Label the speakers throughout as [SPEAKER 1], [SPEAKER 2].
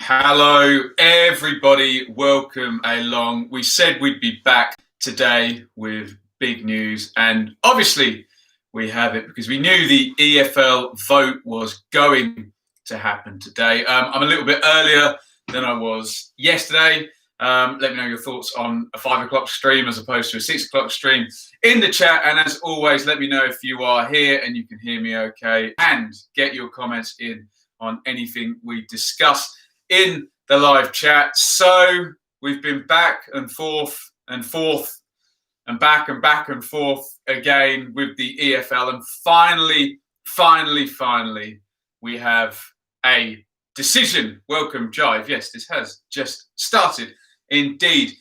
[SPEAKER 1] Hello, everybody. Welcome along. We said we'd be back today with big news, and obviously we have it because we knew the EFL vote was going to happen today. I'm a little bit earlier than I was yesterday. Let me know your thoughts on a 5 o'clock stream as opposed to a 6 o'clock stream in the chat. And as always, let me know if you are here and you can hear me okay, and get your comments in on anything we discuss in the live chat. So we've been back and forth and forth and back and forth again with the EFL, and finally we have a decision. Welcome, Jive. Yes, this has just started indeed.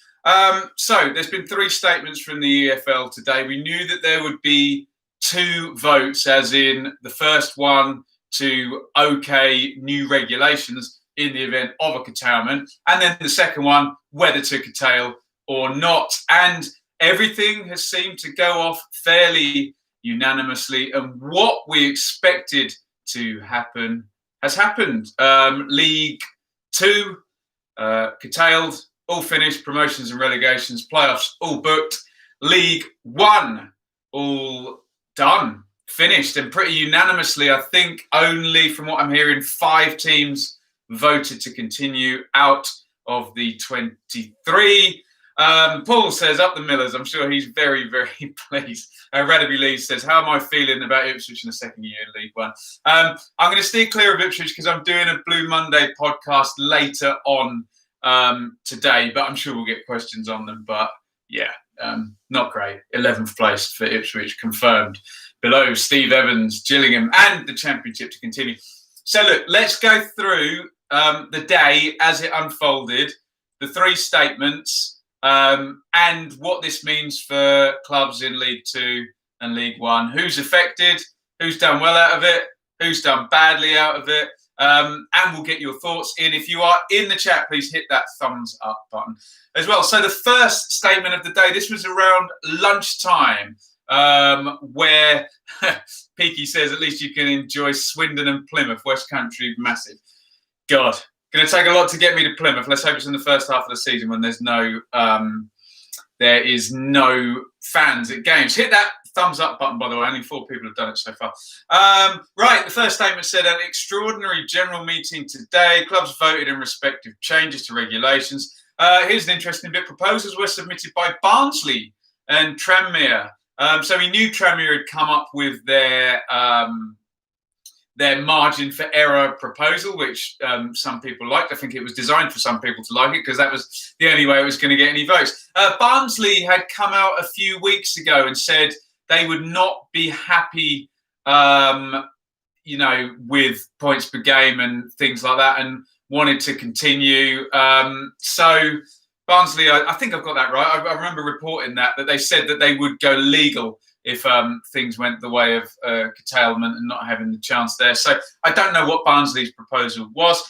[SPEAKER 1] So there's been 3 statements from the EFL today. We knew that there would be 2 votes, as in the first one to okay new regulations in the event of a curtailment, and then the second one, whether to curtail or not. And everything has seemed to go off fairly unanimously, and what we expected to happen has happened. League 2 curtailed, all finished, promotions and relegations, playoffs all booked. League 1 all done, finished, and pretty unanimously. I think only, from what I'm hearing, 5 teams voted to continue out of the 23. Paul says, up the Millers. I'm sure he's very, very pleased. Radaby Lee says, how am I feeling about Ipswich in the second year in League 1? I'm going to steer clear of Ipswich because I'm doing a Blue Monday podcast later on today, but I'm sure we'll get questions on them. But yeah, not great. 11th place for Ipswich confirmed. Below, Steve Evans, Gillingham, and the Championship to continue. So look, let's go through the day as it unfolded, the 3 statements, and what this means for clubs in League 2 and League 1. Who's affected, who's done well out of it, who's done badly out of it, and we'll get your thoughts in. If you are in the chat, please hit that thumbs up button as well. So the first statement of the day, this was around lunchtime, where Peaky says, at least you can enjoy Swindon and Plymouth. West Country, massive. God, going to take a lot to get me to Plymouth. Let's hope it's in the first half of the season when there's there is no fans at games. Hit that thumbs up button, by the way. Only 4 people have done it so far. Right, the first statement said, an extraordinary general meeting today. Clubs voted in respect of changes to regulations. Here's an interesting bit. Proposals were submitted by Barnsley and Tranmere. So we knew Tranmere had come up with their margin for error proposal, which some people liked. I think it was designed for some people to like it because that was the only way it was going to get any votes. Barnsley had come out a few weeks ago and said they would not be happy, with points per game and things like that, and wanted to continue. So Barnsley, I think I've got that right. I remember reporting that they said that they would go legal if things went the way of curtailment and not having the chance there. So I don't know what Barnsley's proposal was.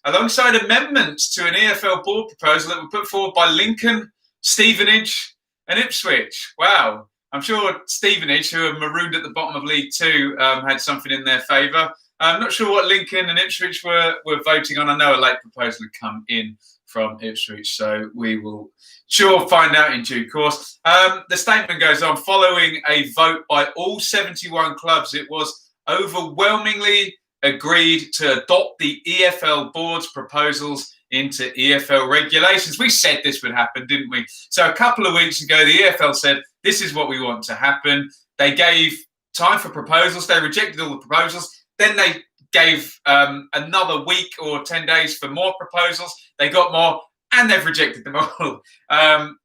[SPEAKER 1] Alongside amendments to an EFL board proposal that were put forward by Lincoln, Stevenage and Ipswich. Wow. I'm sure Stevenage, who are marooned at the bottom of League 2, had something in their favour. I'm not sure what Lincoln and Ipswich were voting on. I know a late proposal had come in from Ipswich, so we will sure find out in due course. The statement goes on, following a vote by all 71 clubs, it was overwhelmingly agreed to adopt the EFL board's proposals into EFL regulations. We said this would happen, didn't we? So a couple of weeks ago, the EFL said, this is what we want to happen. They gave time for proposals. They rejected all the proposals. Then they gave another week or 10 days for more proposals. They got more, and they've rejected them all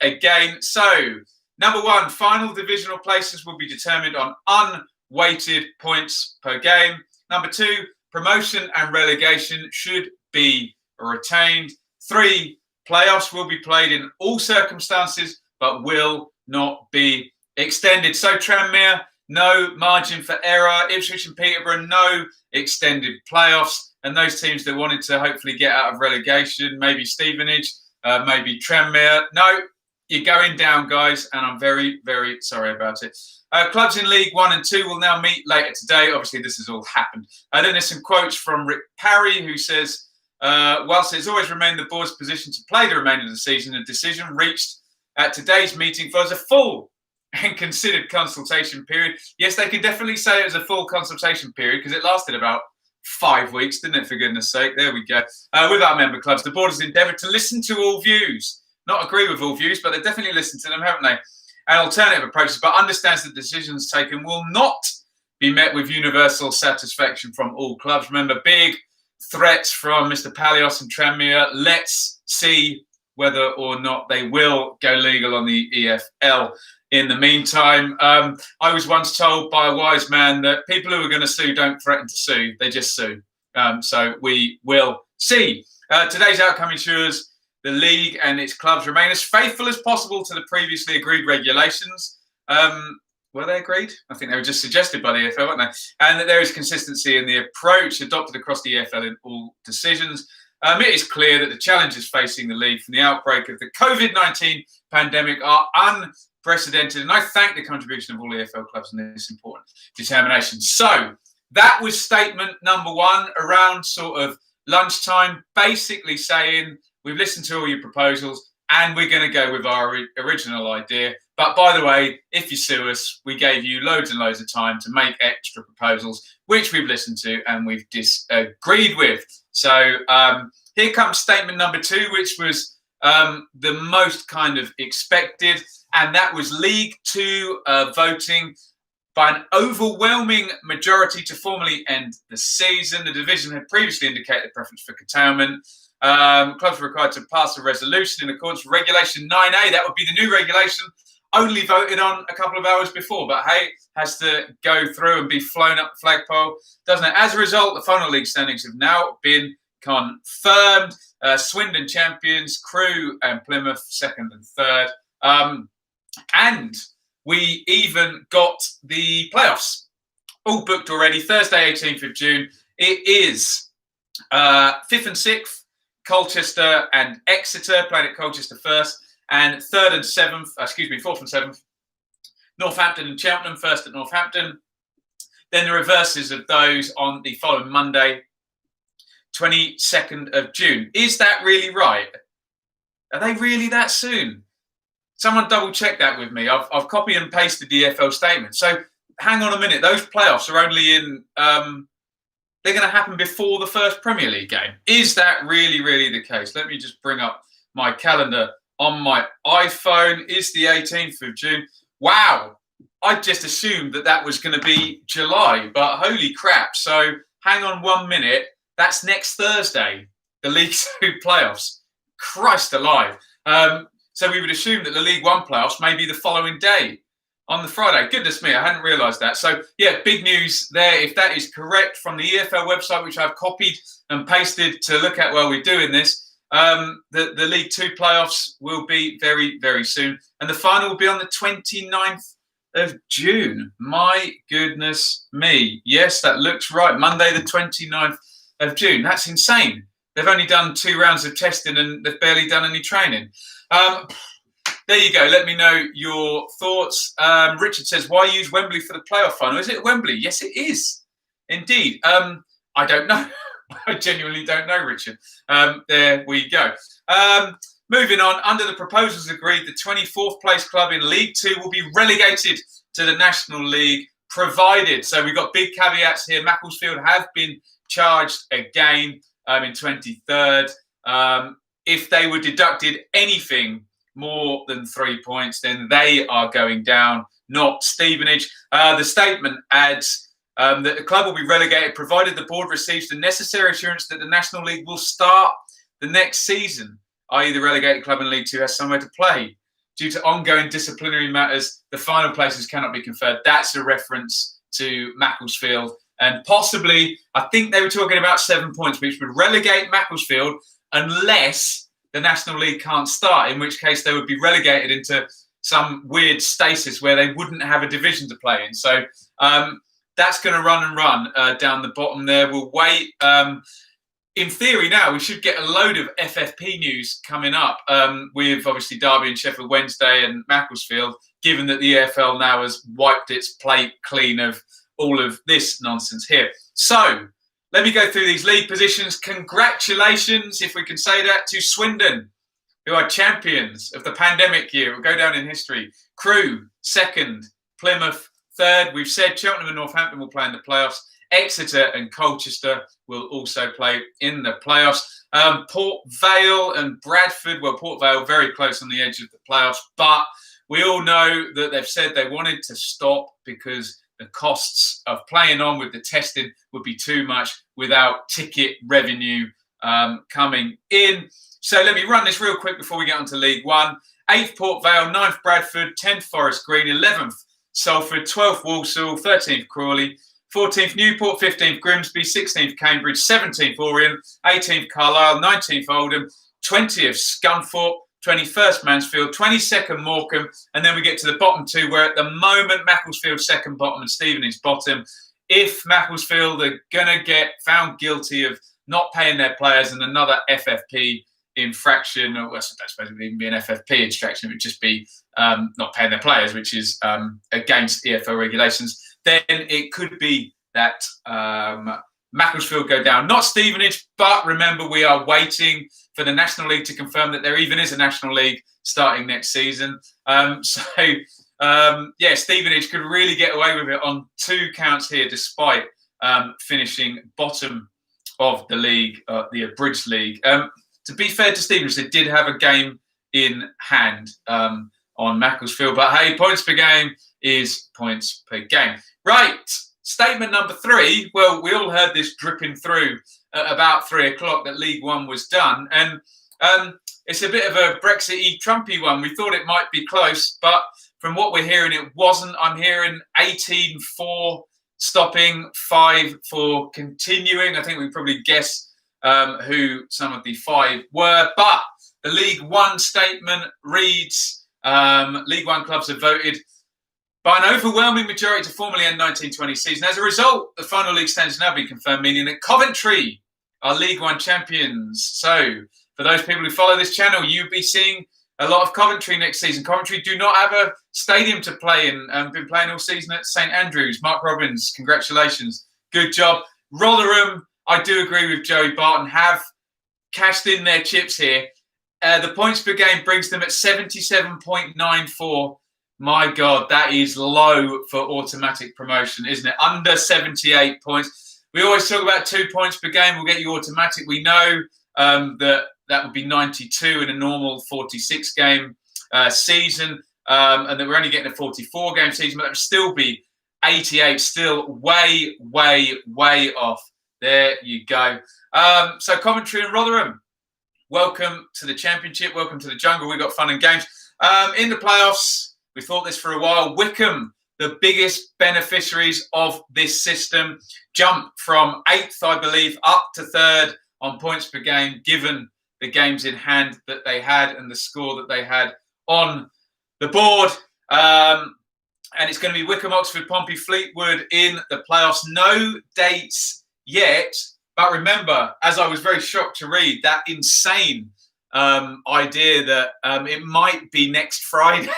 [SPEAKER 1] again. So, number 1, final divisional places will be determined on unweighted points per game. Number 2, promotion and relegation should be retained. 3, playoffs will be played in all circumstances, but will not be extended. So, Tranmere, no margin for error. Ipswich and Peterborough, no extended playoffs. And those teams that wanted to hopefully get out of relegation, maybe Stevenage, maybe Tranmere. No, you're going down, guys, and I'm very, very sorry about it. Clubs in League 1 and 2 will now meet later today. Obviously, this has all happened. Then there's some quotes from Rick Parry, who says, whilst it's always remained the board's position to play the remainder of the season, a decision reached at today's meeting follows a full and considered consultation period. Yes, they can definitely say it was a full consultation period because it lasted about 5 weeks, didn't it, for goodness sake? There we go. With our member clubs, the board has endeavoured to listen to all views. Not agree with all views, but they've definitely listened to them, haven't they? And alternative approaches, but understands that decisions taken will not be met with universal satisfaction from all clubs. Remember, big threats from Mr. Palios and Tranmere. Let's see whether or not they will go legal on the EFL. In the meantime, I was once told by a wise man that people who are going to sue don't threaten to sue, they just sue. So we will see. Today's outcome ensures the league and its clubs remain as faithful as possible to the previously agreed regulations. Were they agreed? I think they were just suggested by the EFL, weren't they? And that there is consistency in the approach adopted across the EFL in all decisions. It is clear that the challenges facing the league from the outbreak of the COVID-19 pandemic are unprecedented. And I thank the contribution of all EFL clubs in this important determination. So that was statement number one around sort of lunchtime, basically saying we've listened to all your proposals and we're going to go with our original idea. But by the way, if you sue us, we gave you loads and loads of time to make extra proposals, which we've listened to and we've disagreed with. So here comes statement number two, which was the most kind of expected. And that was League Two voting by an overwhelming majority to formally end the season. The division had previously indicated a preference for curtailment. Clubs were required to pass a resolution in accordance with Regulation 9A. That would be the new regulation, only voted on a couple of hours before. But hey, has to go through and be flown up the flagpole, doesn't it? As a result, the final league standings have now been confirmed. Swindon champions, Crewe and Plymouth second and third. And we even got the playoffs all booked already. Thursday, 18th of June. It is 5th and 6th, Colchester and Exeter playing at Colchester first. And 4th and 7th, Northampton and Cheltenham first at Northampton. Then the reverses of those on the following Monday, 22nd of June. Is that really right? Are they really that soon? Someone double check that with me. I've copied and pasted the EFL statement. So hang on a minute. Those playoffs are only in, they're going to happen before the first Premier League game. Is that really, really the case? Let me just bring up my calendar on my iPhone. Is the 18th of June. Wow. I just assumed that was going to be July, but holy crap. So hang on 1 minute. That's next Thursday, the League Two playoffs. Christ alive. So we would assume that the League One playoffs may be the following day on the Friday. Goodness me, I hadn't realised that. So, yeah, big news there. If that is correct from the EFL website, which I've copied and pasted to look at while we're doing this, the League Two playoffs will be very, very soon. And the final will be on the 29th of June. My goodness me. Yes, that looks right. Monday, the 29th of June. That's insane. They've only done 2 rounds of testing and they've barely done any training. There you go. Let me know your thoughts. Richard says, why use Wembley for the playoff final? Is it Wembley? Yes, it is. Indeed. I don't know. I genuinely don't know, Richard. There we go. Moving on. Under the proposals agreed, the 24th place club in League Two will be relegated to the National League, provided. So we've got big caveats here. Macclesfield have been charged again in 23rd. If they were deducted anything more than 3 points, then they are going down, not Stevenage. The statement adds that the club will be relegated provided the board receives the necessary assurance that the National League will start the next season, i.e. the relegated club in League Two has somewhere to play. Due to ongoing disciplinary matters, the final places cannot be conferred. That's a reference to Macclesfield. And possibly, I think they were talking about 7 points, which would relegate Macclesfield unless the National League can't start, in which case they would be relegated into some weird stasis where they wouldn't have a division to play in. So that's going to run down the bottom there. We'll wait. In theory now, we should get a load of FFP news coming up with obviously Derby and Sheffield Wednesday and Macclesfield, given that the EFL now has wiped its plate clean of all of this nonsense here. So let me go through these league positions. Congratulations, if we can say that, to Swindon, who are champions of the pandemic year. Will go down in history. Crewe, second. Plymouth, third. We've said Cheltenham and Northampton will play in the playoffs. Exeter and Colchester will also play in the playoffs. Port Vale and Bradford. Well, Port Vale very close on the edge of the playoffs, but we all know that they've said they wanted to stop because the costs of playing on with the testing would be too much without ticket revenue coming in. So let me run this real quick before we get on to League One. 8th Port Vale, 9th Bradford, 10th Forest Green, 11th Salford, 12th Walsall, 13th Crawley, 14th Newport, 15th Grimsby, 16th Cambridge, 17th Orient, 18th Carlisle, 19th Oldham, 20th Scunthorpe, 21st Mansfield, 22nd Morecambe, and then we get to the bottom two, where at the moment Macclesfield second bottom and Stevenage bottom. If Macclesfield are going to get found guilty of not paying their players and another FFP infraction, or I suppose it would even be an FFP infraction, it would just be not paying their players, which is against EFL regulations, then it could be that Macclesfield go down. Not Stevenage, but remember, we are waiting for the National League to confirm that there even is a National League starting next season. Stevenage could really get away with it on 2 counts here, despite finishing bottom of the league, the Abridged League. To be fair to Stevenage, they did have a game in hand on Macclesfield, but hey, points per game is points per game. Right, statement number 3. Well, we all heard this dripping through at about 3 o'clock that League One was done, and it's a bit of a Brexit-y, Trumpy one. We thought it might be close, but from what we're hearing, it wasn't. I'm hearing 18 for stopping, 5 for continuing. I think we probably guess who some of the 5 were, but the League One statement reads, League One clubs have voted by an overwhelming majority to formally end 1920 season. As a result, the final league stands now been confirmed, meaning that Coventry are League One champions. So, for those people who follow this channel, you'll be seeing a lot of Coventry next season. Coventry do not have a stadium to play in. Been playing all season at St Andrews. Mark Robbins, congratulations. Good job. Rotherham, I do agree with Joey Barton, have cashed in their chips here. The points per game brings them at 77.94. My God, that is low for automatic promotion, isn't it? Under 78 points. We always talk about 2 points per game will get you automatic. We know that would be 92 in a normal 46-game season, and that we're only getting a 44-game season, but that would still be 88, still way, way, way off. There you go. So Coventry and Rotherham, welcome to the Championship. Welcome to the jungle. We've got fun and games. In the playoffs, we thought this for a while. Wickham, the biggest beneficiaries of this system, jump from 8th, I believe, up to 3rd on points per game, given the games in hand that they had and the score that they had on the board. And it's going to be Wickham, Oxford, Pompey, Fleetwood in the playoffs. No dates yet. But remember, as I was very shocked to read, that insane idea that it might be next Friday.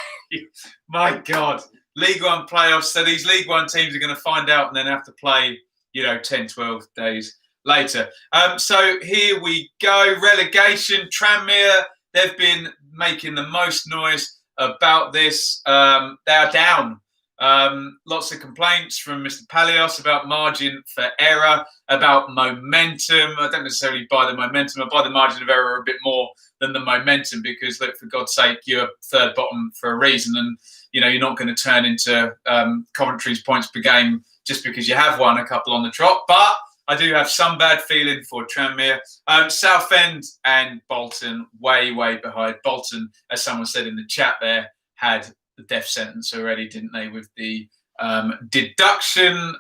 [SPEAKER 1] My God. League One playoffs. So these League One teams are going to find out and then have to play, 10, 12 days later. So here we go. Relegation. Tranmere, they've been making the most noise about this. They are down. Lots of complaints from Mr. Palios about margin for error, about momentum. I don't necessarily buy the momentum. I buy the margin of error a bit more than the momentum because, look, for God's sake, you're 3rd bottom for a reason, and you're not going to turn into Coventry's points per game just because you have won a couple on the trot. But I do have some bad feeling for Tranmere. Southend and Bolton way, way behind. Bolton, as someone said in the chat there, had the death sentence already, didn't they, with the deduction?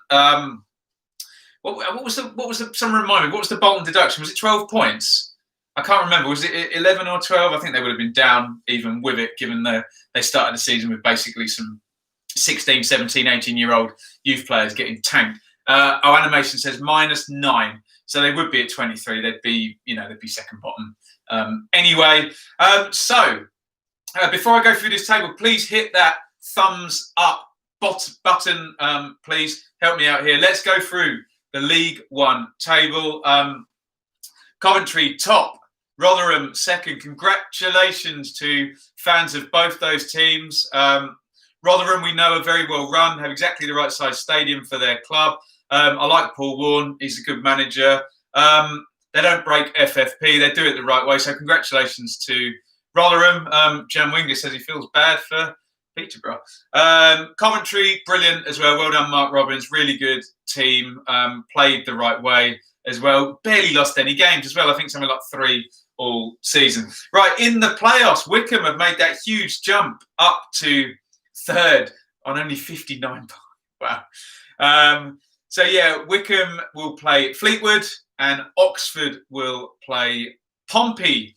[SPEAKER 1] What was the? Someone remind me. What was the Bolton deduction? Was it 12 points? I can't remember. Was it 11 or 12? I think they would have been down even with it, given they started the season with basically some 16, 17, 18-year-old youth players getting tanked. Our animation says -9, so they would be at 23. They'd be second bottom. Anyway, before I go through this table, please hit that thumbs up button. Please help me out here. Let's go through the League One table. Coventry top, Rotherham second. Congratulations to fans of both those teams. Rotherham, we know, are very well run, have exactly the right size stadium for their club. I like Paul Warne. He's a good manager. They don't break FFP. They do it the right way. So congratulations to Rotherham. Jan Winger says he feels bad for Peterborough. Coventry, brilliant as well. Well done, Mark Robbins. Really good team. Played the right way as well. Barely lost any games as well. I think something like 3 all season. Right, in the playoffs, Wickham have made that huge jump up to third on only 59 points. Wow. So, yeah, Wickham will play Fleetwood and Oxford will play Pompey,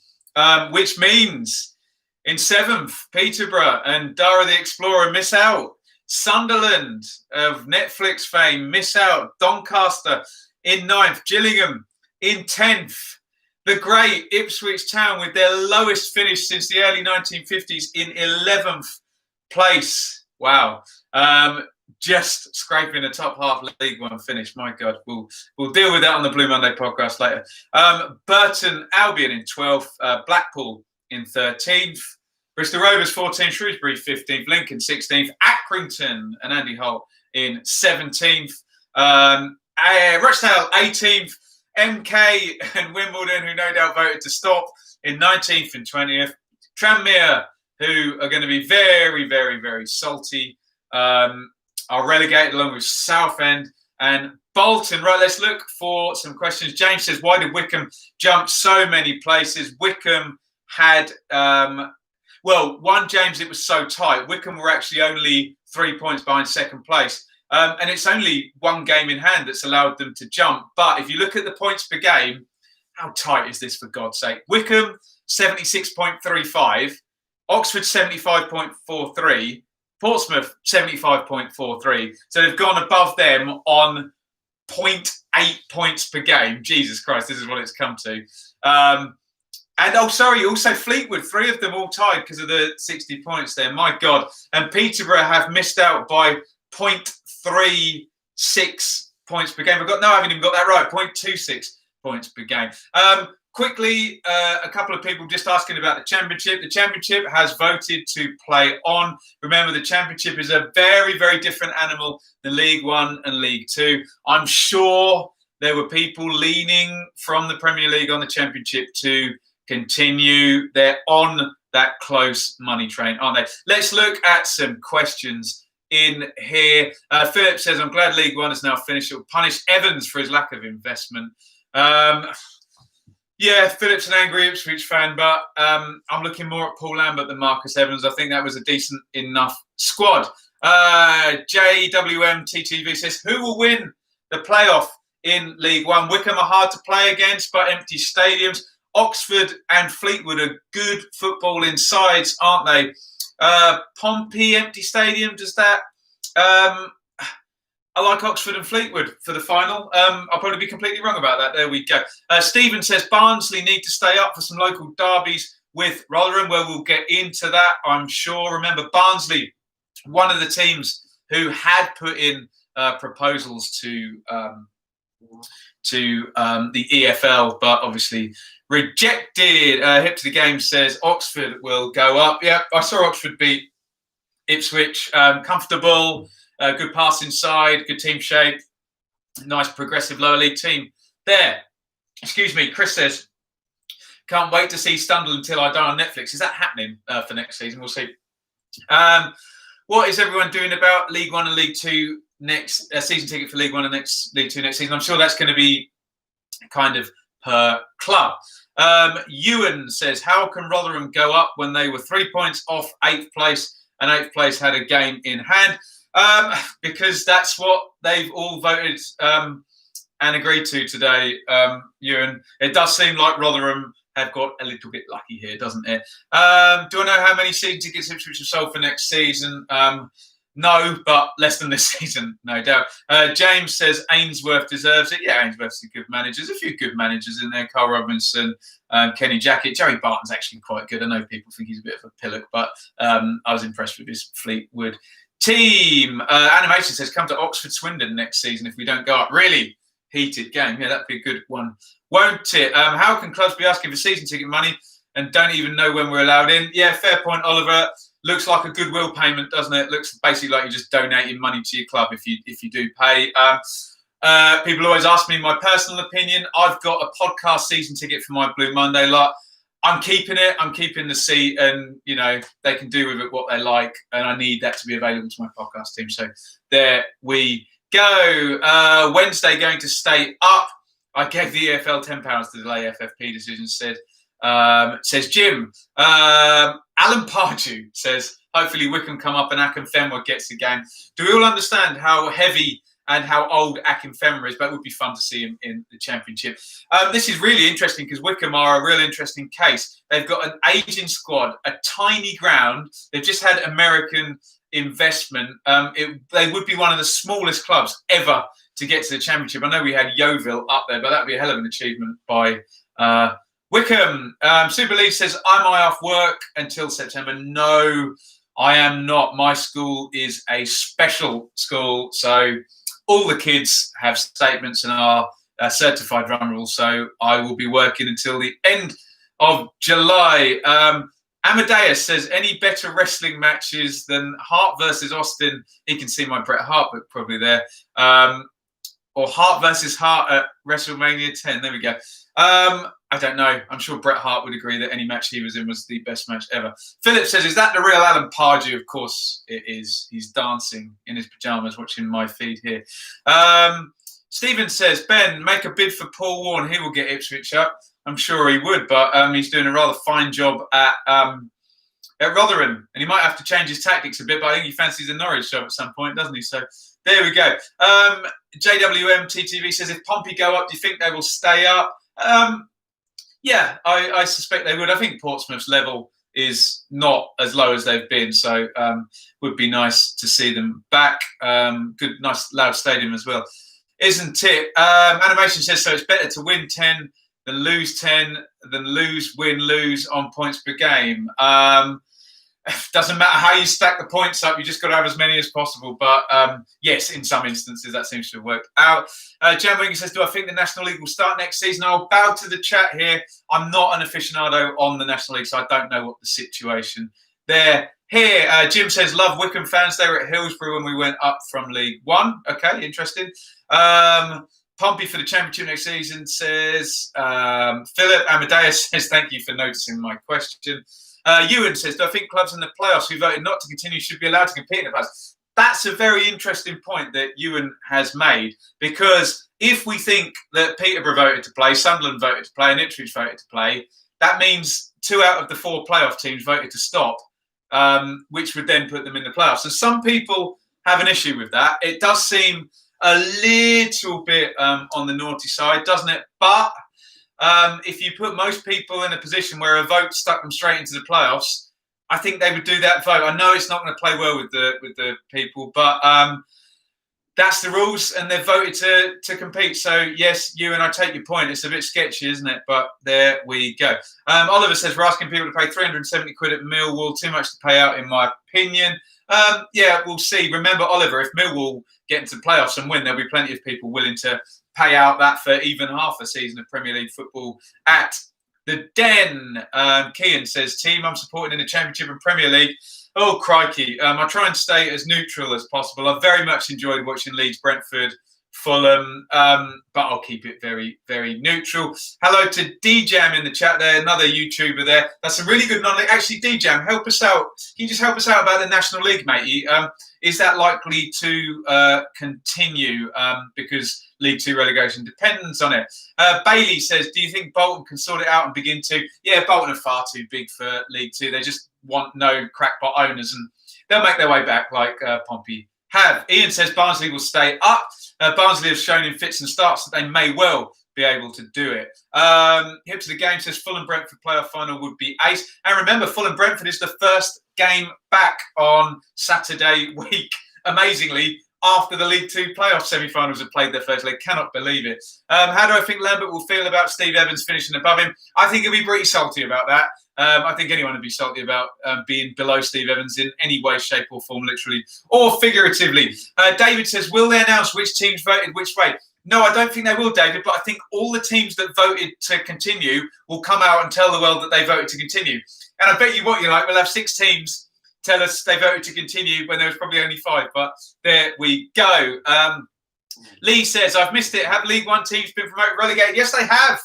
[SPEAKER 1] which means in 7th, Peterborough and Dara the Explorer miss out. Sunderland of Netflix fame miss out. Doncaster in 9th. Gillingham in 10th. The great Ipswich Town with their lowest finish since the early 1950s in 11th place. Wow. Just scraping the top half League One finish. My God, we'll deal with that on the Blue Monday podcast later. Burton Albion in 12th. Blackpool in 13th. Bristol Rovers 14th. Shrewsbury 15th. Lincoln 16th. Accrington and Andy Holt in 17th. Rochdale 18th. MK and Wimbledon, who no doubt voted to stop, in 19th and 20th. Tranmere, who are going to be very, very, very salty, are relegated along with Southend and Bolton. Right, let's look for some questions. James says, why did Wickham jump so many places? Wickham had, one, James, it was so tight. Wickham were actually only 3 points behind second place. And it's only one game in hand that's allowed them to jump. But if you look at the points per game, how tight is this, for God's sake? Wickham, 76.35. Oxford, 75.43. Portsmouth, 75.43. So they've gone above them on 0.8 points per game. Jesus Christ, this is what it's come to. Also Fleetwood, 3 of them all tied because of the 60 points there. My God. And Peterborough have missed out by 0.36 points per game. I haven't even got that right. 0.26 points per game. Quickly, a couple of people just asking about the Championship. The Championship has voted to play on. Remember, the Championship is a very, very different animal than League One and League Two. I'm sure there were people leaning from the Premier League on the Championship to continue. They're on that close money train, aren't they? Let's look at some questions in here. Philip says, I'm glad League One is now finished. It will punish Evans for his lack of investment. Yeah, Philip's an angry Ipswich fan, but I'm looking more at Paul Lambert than Marcus Evans. I think that was a decent enough squad. JWM TTV says, who will win the playoff in League One? Wickham are hard to play against, but empty stadiums. Oxford and Fleetwood are good footballing sides, aren't they? Pompey, empty stadium, does that? I like Oxford and Fleetwood for the final. I'll probably be completely wrong about that. There we go. Stephen says Barnsley need to stay up for some local derbies with Rotherham. Well, we'll get into that, I'm sure. Remember, Barnsley, one of the teams who had put in proposals to the EFL, but obviously rejected. Hip to the Game says Oxford will go up. Yeah, I saw Oxford beat Ipswich. Comfortable. Good passing side, good team shape, nice progressive lower league team there. Excuse me, Chris says, can't wait to see Stundle Until I Die on Netflix. Is that happening for next season? We'll see. What is everyone doing about League One and League Two next season ticket for League One and League Two next season? I'm sure that's going to be kind of per club. Ewan says, how can Rotherham go up when they were 3 points off 8th place and 8th place had a game in hand? Because that's what they've all voted and agreed to today, Ewan. It does seem like Rotherham have got a little bit lucky here, doesn't it? Do I know how many season tickets Ipswich have sold for next season? No, but less than this season, no doubt. James says Ainsworth deserves it. Yeah, Ainsworth's a good manager. There's a few good managers in there. Carl Robinson, Kenny Jackett. Joey Barton's actually quite good. I know people think he's a bit of a pillock, but I was impressed with his Fleetwood team. Animation says, come to Oxford Swindon next season if we don't go up. Really? heated game. Yeah, that'd be a good one, won't it? How can clubs be asking for season ticket money and don't even know when we're allowed in? Yeah, fair point, Oliver. Looks like a goodwill payment, doesn't it? Looks basically like you're just donating money to your club if you do pay. People always ask me my personal opinion. I've got a podcast season ticket for my Blue Monday lot. I'm keeping it. I'm keeping the seat, and they can do with it what they like. And I need that to be available to my podcast team. So there we go. Wednesday going to stay up. I gave the EFL £10 to delay FFP decision. Says Jim. Alan Pardew says hopefully Wickham come up and Akinfenwa gets the game. Do we all understand how heavy and how old Akinfenwa is? But it would be fun to see him in the Championship. This is really interesting because Wickham are a real interesting case. They've got an aging squad, a tiny ground. They've just had American investment. They would be one of the smallest clubs ever to get to the Championship. I know we had Yeovil up there, but that would be a hell of an achievement by Wickham. Super League says, am I off work until September? No, I am not. My school is a special school, so all the kids have statements and are certified drum rules, so I will be working until the end of July. Amadeus says, any better wrestling matches than Hart versus Austin? He can see my Bret Hart book probably there. Or Hart versus Hart at WrestleMania 10. There we go. I don't know. I'm sure Bret Hart would agree that any match he was in was the best match ever. Philip says, is that the real Alan Pardew? Of course it is. He's dancing in his pajamas watching my feed here. Stephen says, Ben, make a bid for Paul Warne. He will get Ipswich up. I'm sure he would, but he's doing a rather fine job at Rotherham. And he might have to change his tactics a bit, but I think he fancies a Norwich job at some point, doesn't he? So there we go. JWM TTV says, if Pompey go up, do you think they will stay up? Yeah, I suspect they would. I think Portsmouth's level is not as low as they've been, so would be nice to see them back. Good, nice, loud stadium as well, isn't it? Animation says, so it's better to win 10 than lose 10 than lose on points per game. Doesn't matter how you stack the points up, you just got to have as many as possible. But yes, in some instances, that seems to have worked out. Jan Winger says, do I think the National League will start next season? I'll bow to the chat here. I'm not an aficionado on the National League, so I don't know what the situation there. Here, Jim says, love Wickham fans. They were at Hillsborough when we went up from League One. Okay, interesting. Pompey for the Championship next season, says Philip. Amadeus says, thank you for noticing my question. Ewan says, do I think clubs in the playoffs who voted not to continue should be allowed to compete in the playoffs? That's a very interesting point that Ewan has made, because if we think that Peterborough voted to play, Sunderland voted to play, and Ipswich voted to play, that means 2 out of the 4 playoff teams voted to stop, which would then put them in the playoffs. And some people have an issue with that. It does seem a little bit on the naughty side, doesn't it? But if you put most people in a position where a vote stuck them straight into the playoffs, I think they would do that vote. I know it's not going to play well with the people, but that's the rules, and they've voted to compete. So yes, Ewan, I take your point. It's a bit sketchy, isn't it? But there we go. Oliver says, we're asking people to pay 370 quid at Millwall. Too much to pay out, in my opinion. Yeah, we'll see. Remember, Oliver, if Millwall get into the playoffs and win, there'll be plenty of people willing to pay out that for even half a season of Premier League football at the Den. Kean says, team I'm supporting in the Championship and Premier League. Oh, crikey. I try and stay as neutral as possible. I've very much enjoyed watching Leeds, Brentford, Fulham, but I'll keep it very, very neutral. Hello to D-Jam in the chat there, another YouTuber there. That's a really good non-league. Actually, D-Jam, help us out. Can you just help us out about the National League, matey? Is that likely to continue? Because League Two relegation depends on it. Bailey says, do you think Bolton can sort it out and begin to? Yeah, Bolton are far too big for League Two. They just want no crackpot owners, and they'll make their way back like Pompey have. Ian says Barnsley will stay up. Barnsley have shown in fits and starts that they may well be able to do it. Hip to the game says Fulham Brentford playoff final would be ace. And remember, Fulham Brentford is the first game back on Saturday week. Amazingly, after the League Two playoff semi-finals have played their first leg. Cannot believe it. How do I think Lambert will feel about Steve Evans finishing above him? I think he'll be pretty salty about that. I think anyone would be salty about being below Steve Evans in any way, shape or form, literally or figuratively. David says, will they announce which teams voted which way? No, I don't think they will, David, but I think all the teams that voted to continue will come out and tell the world that they voted to continue. And I bet you what you're like, we'll have 6 teams tell us they voted to continue when there was probably only 5, but there we go. Lee says, I've missed it. Have League One teams been promoted, relegated? Yes, they have.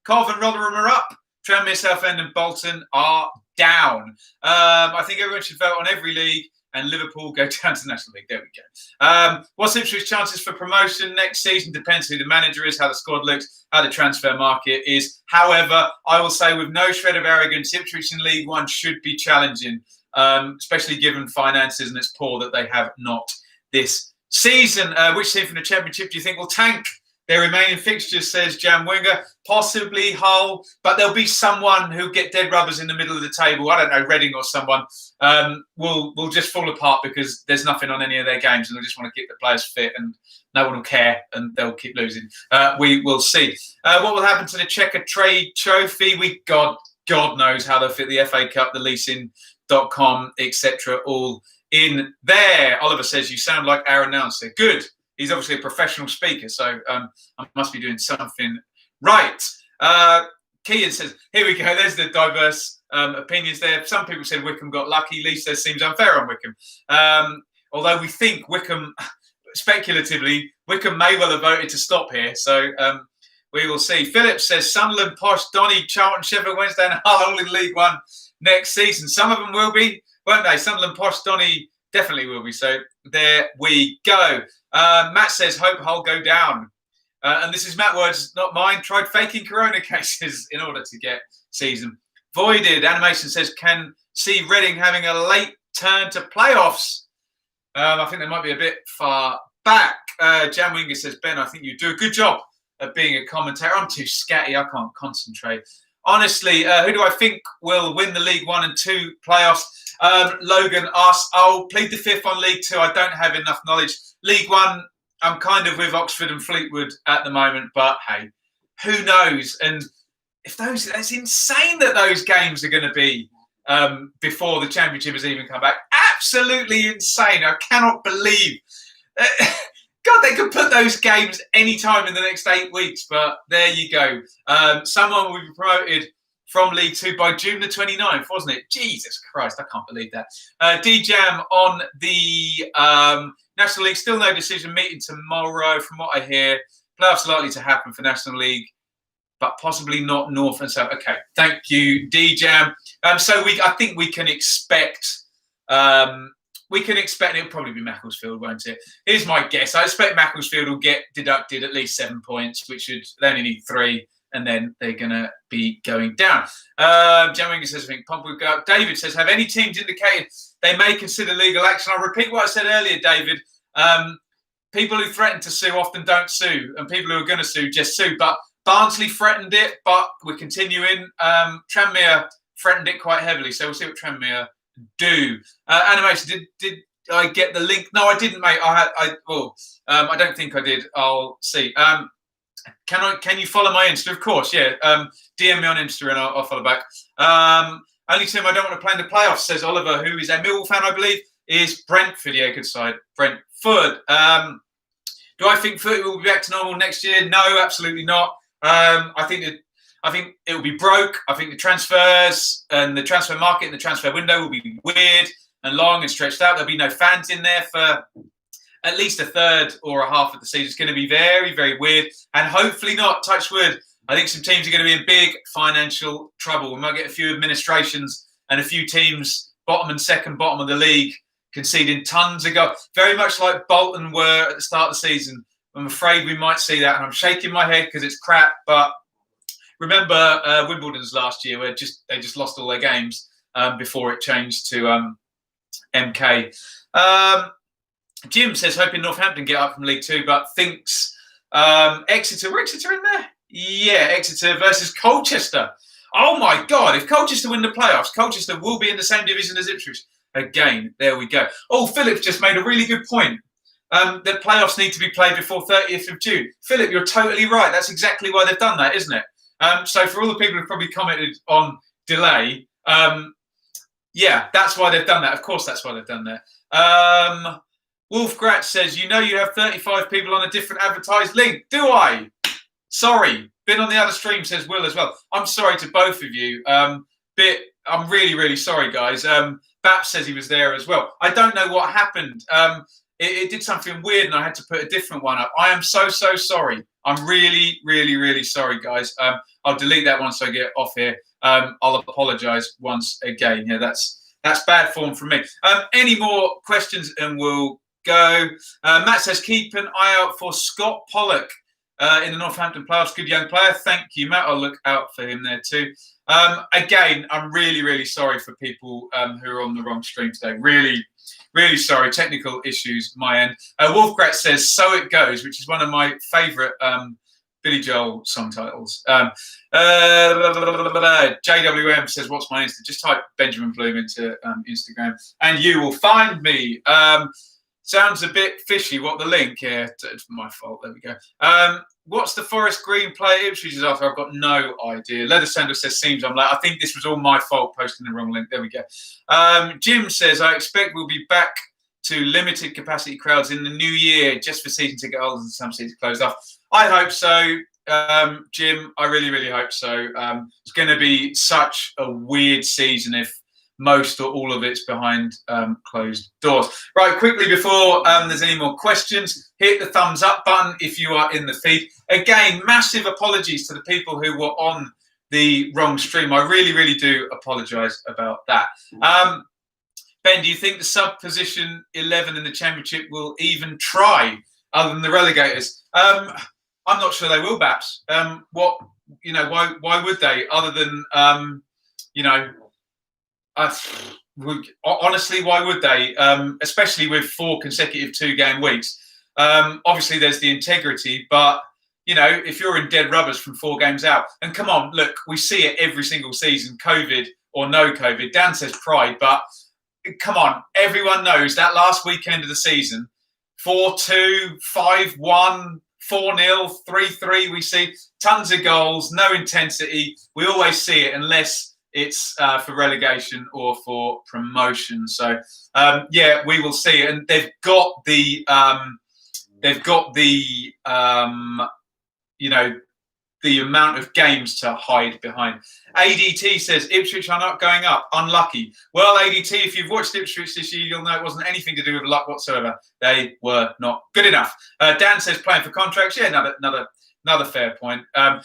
[SPEAKER 1] Cov and Rotherham are up. Tranmere, Southend and Bolton are down. I think everyone should vote on every league and Liverpool go down to National League. There we go. What's Ipswich's chances for promotion next season? Depends who the manager is, how the squad looks, how the transfer market is. However, I will say with no shred of arrogance, Ipswich in League One should be challenging, especially given finances and it's poor that they have not this season. Which team from the Championship do you think will tank their remaining fixtures, says Jan Winger? Possibly Hull, but there'll be someone who'll get dead rubbers in the middle of the table. I don't know, Reading or someone will just fall apart because there's nothing on any of their games and they'll just want to keep the players fit and no one will care and they'll keep losing. We will see. What will happen to the Checker Trade Trophy? God knows how they'll fit the FA Cup, the leasing.com, etc. all in there. Oliver says, you sound like our announcer. Good. He's obviously a professional speaker, so I must be doing something right. Kean says, here we go. There's the diverse opinions there. Some people said Wickham got lucky. Lee says, seems unfair on Wickham. Although we think Wickham, speculatively, Wickham may well have voted to stop here. So we will see. Philip says, Sunderland, Posh, Donny, Charlton, Sheffield Wednesday and Hull in League One next season. Some of them will be, won't they? Sunderland, Posh, Donny definitely will be. So there we go. Matt says, hope Hull go down. And this is Matt words, not mine. Tried faking corona cases in order to get season voided. Animation says, can see Reading having a late turn to playoffs. I think they might be a bit far back. Jan Winger says, Ben, I think you do a good job at being a commentator. I'm too scatty. I can't concentrate. Honestly, who do I think will win the League 1 and 2 playoffs? Logan asks, I'll plead the fifth on League 2. I don't have enough knowledge. League 1, I'm kind of with Oxford and Fleetwood at the moment, but hey, who knows? And if it's insane that those games are going to be before the Championship has even come back. Absolutely insane. I cannot believe. God, they could put those games any time in the next 8 weeks, but there you go. Someone will be promoted from League 2 by June the 29th, wasn't it? Jesus Christ, I can't believe that. D-Jam on the National League, still no decision, meeting tomorrow from what I hear. Playoffs are likely to happen for National League, but possibly not North and South. Okay, thank you, D-Jam. So I think we can expect, and it'll probably be Macclesfield, won't it? Here's my guess. I expect Macclesfield will get deducted at least 7 points, which they only need 3. And then they're going to be going down. Jan Winger says, I think Pump will go up. David says, have any teams indicated they may consider legal action? I'll repeat what I said earlier, David. People who threaten to sue often don't sue. And people who are going to sue just sue. But Barnsley threatened it, but we're continuing. Tranmere threatened it quite heavily. So we'll see what Tranmere do. Animation, did I get the link? No, I didn't, mate. I don't think I did. I'll see. Can you follow my Insta? Of course, yeah. DM me on Insta and I'll follow back. Only team I don't want to play in the playoffs, says Oliver, who is a Millwall fan, I believe, is Brentford. Yeah, good side. Brentford. Do I think footy will be back to normal next year? No, absolutely not. I think it will be broke. I think the transfers and the transfer market and the transfer window will be weird and long and stretched out. There'll be no fans in there for at least a third or a half of the season. It's going to be very, very weird. And hopefully not, touch wood, I think some teams are going to be in big financial trouble. We might get a few administrations and a few teams, bottom of the league, conceding tons of goals. Very much like Bolton were at the start of the season. I'm afraid we might see that. And I'm shaking my head because it's crap. But remember Wimbledon's last year where they just lost all their games before it changed to MK. Jim says, hoping Northampton get up from League 2, but thinks Exeter. Were Exeter in there? Yeah, Exeter versus Colchester. Oh, my God. If Colchester win the playoffs, Colchester will be in the same division as Ipswich. Again, there we go. Oh, Philip just made a really good point. That playoffs need to be played before 30th of June. Philip, you're totally right. That's exactly why they've done that, isn't it? So for all the people who've probably commented on delay, yeah, that's why they've done that. Of course, that's why they've done that. Wolf Gratz says, you know you have 35 people on a different advertised link. Do I? Sorry. Been on the other stream, says Will as well. I'm sorry to both of you. I'm really, really sorry, guys. Bap says he was there as well. I don't know what happened. It did something weird and I had to put a different one up. I am so sorry. I'm really, really, really sorry, guys. I'll delete that once I get off here. I'll apologise once again. Yeah, that's bad form from me. Any more questions and we'll go. Matt says, keep an eye out for Scott Pollock in the Northampton playoffs. Good young player. Thank you, Matt. I'll look out for him there too. Again, I'm really, really sorry for people who are on the wrong stream today. Really, really sorry. Technical issues, my end. Wolfgrat says, so it goes, which is one of my favourite Billy Joel song titles. JWM says, what's my Insta? Just type Benjamin Bloom into Instagram and you will find me. Sounds a bit fishy. What the link here? It's my fault. There we go. What's the Forest Green play Ipswich is after? I've got no idea. Leather Sandal says, seems I'm late. I think this was all my fault posting the wrong link. There we go. Jim says, I expect we'll be back to limited capacity crowds in the new year just for season ticket holders and some seats closed off. I hope so, Jim. I really, really hope so. It's going to be such a weird season if most or all of it's behind closed doors. Right, quickly before there's any more questions, hit the thumbs up button if you are in the feed. Again, massive apologies to the people who were on the wrong stream. I really, really do apologise about that. Ben, do you think the sub-position 11 in the Championship will even try other than the relegators? I'm not sure they will, Baps. Why would they? Other than, honestly, why would they? Especially with 4 consecutive 2-game weeks. Obviously, there's the integrity, but if you're in dead rubbers from 4 games out, and come on, look, we see it every single season, COVID or no COVID. Dan says pride, but come on, everyone knows that last weekend of the season, 4-2, 5-1, 4-0, 3-3, we see tons of goals, no intensity. We always see it unless it's for relegation or for promotion. So we will see it. And they've got the the amount of games to hide behind. ADT says Ipswich are not going up. Unlucky. Well, ADT, if you've watched Ipswich this year, you'll know it wasn't anything to do with luck whatsoever. They were not good enough. Dan says playing for contracts. Yeah, another fair point. And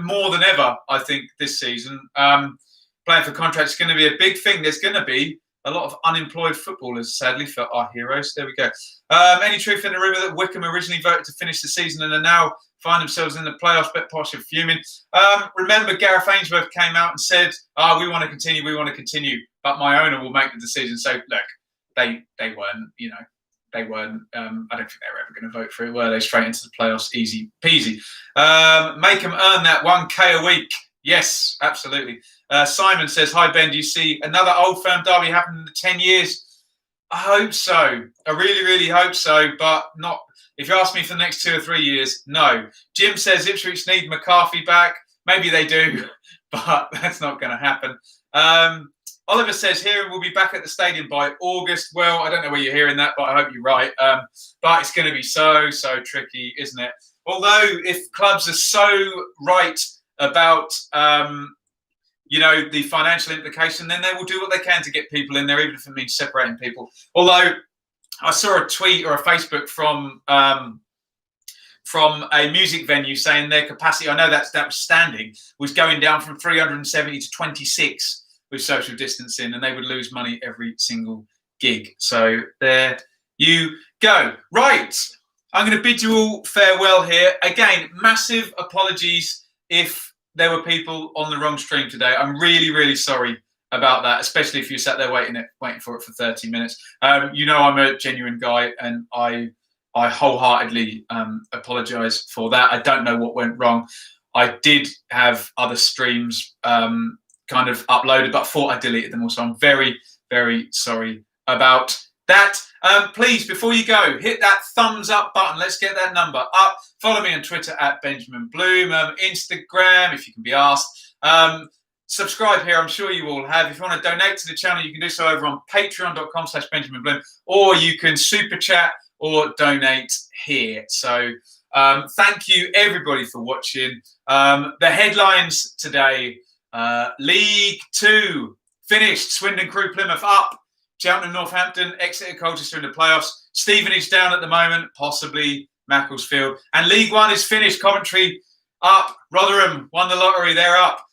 [SPEAKER 1] more than ever, I think this season, playing for contracts is going to be a big thing. There's going to be a lot of unemployed footballers, sadly, for our heroes. There we go. Any truth in the rumour that Wickham originally voted to finish the season and are now find themselves in the playoffs? Bet posh and fuming. Remember, Gareth Ainsworth came out and said, we want to continue, but my owner will make the decision. So, look, they weren't, they weren't, I don't think they were ever going to vote for it, were they? Straight into the playoffs, easy peasy. Make them earn that 1K a week. Yes, absolutely. Simon says, hi, Ben, do you see another Old Firm derby happening in the 10 years? I hope so. I really, really hope so, but not. If you ask me for the next 2 or 3 years, no. Jim says Ipswich need McCarthy back. Maybe they do, but that's not going to happen. Oliver says Hearing will be back at the stadium by August. Well, I don't know where you're hearing that, but I hope you're right. But it's going to be so tricky, isn't it? Although if clubs are so right about the financial implication, then they will do what they can to get people in there, even if it means separating people. Although I saw a tweet or a Facebook from a music venue saying their capacity, I know that was standing, was going down from 370 to 26 with social distancing, and they would lose money every single gig. So there you go. Right, I'm going to bid you all farewell here. Again, massive apologies if there were people on the wrong stream today. I'm really, really sorry about that, especially if you sat there waiting for it for 30 minutes. I'm a genuine guy, and I wholeheartedly apologise for that. I don't know what went wrong. I did have other streams kind of uploaded, but I thought I deleted them all. So I'm very, very sorry about that. Please, before you go, hit that thumbs up button. Let's get that number up. Follow me on Twitter at Benjamin Bloom, Instagram, if you can be asked. subscribe here. I'm sure you all have. If you want to donate to the channel, you can do so over on patreon.com/Benjamin Bloom, or you can super chat or donate here. So thank you everybody for watching. The headlines today: League Two finished. Swindon Crew Plymouth up. Cheltenham Northampton, Exeter Colchester in the playoffs. Stevenage down at the moment, possibly Macclesfield. And League One is finished. Coventry up. Rotherham won the lottery. They're up.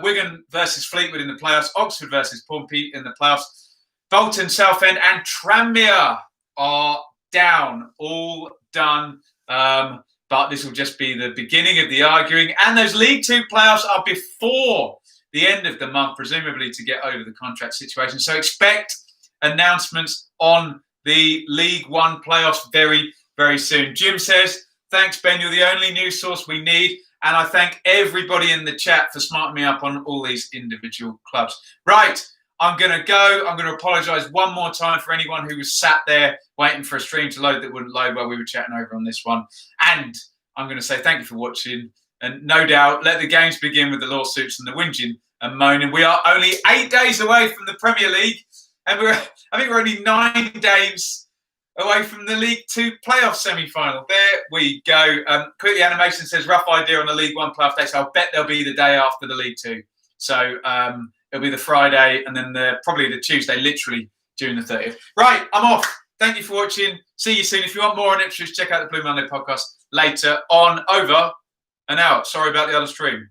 [SPEAKER 1] Wigan versus Fleetwood in the playoffs. Oxford versus Pompey in the playoffs. Bolton, Southend and Tranmere are down. All done. But this will just be the beginning of the arguing. And those League Two playoffs are before the end of the month, presumably to get over the contract situation. So expect announcements on the League One playoffs very, very soon. Jim says, thanks, Ben. You're the only news source we need. And I thank everybody in the chat for smarting me up on all these individual clubs. Right, I'm going to go. I'm going to apologise one more time for anyone who was sat there waiting for a stream to load that wouldn't load while we were chatting over on this one. And I'm going to say thank you for watching. And no doubt, let the games begin with the lawsuits and the whinging and moaning. We are only 8 days away from the Premier League. And I think we're only 9 games away from the League Two playoff semi-final. There we go. Quickly Animation says, rough idea on the League One playoff day. So I'll bet they'll be the day after the League Two. So it'll be the Friday and then probably the Tuesday, literally June the 30th. Right, I'm off. Thank you for watching. See you soon. If you want more on Ipswich, check out the Blue Monday podcast later on. Over and out. Sorry about the other stream.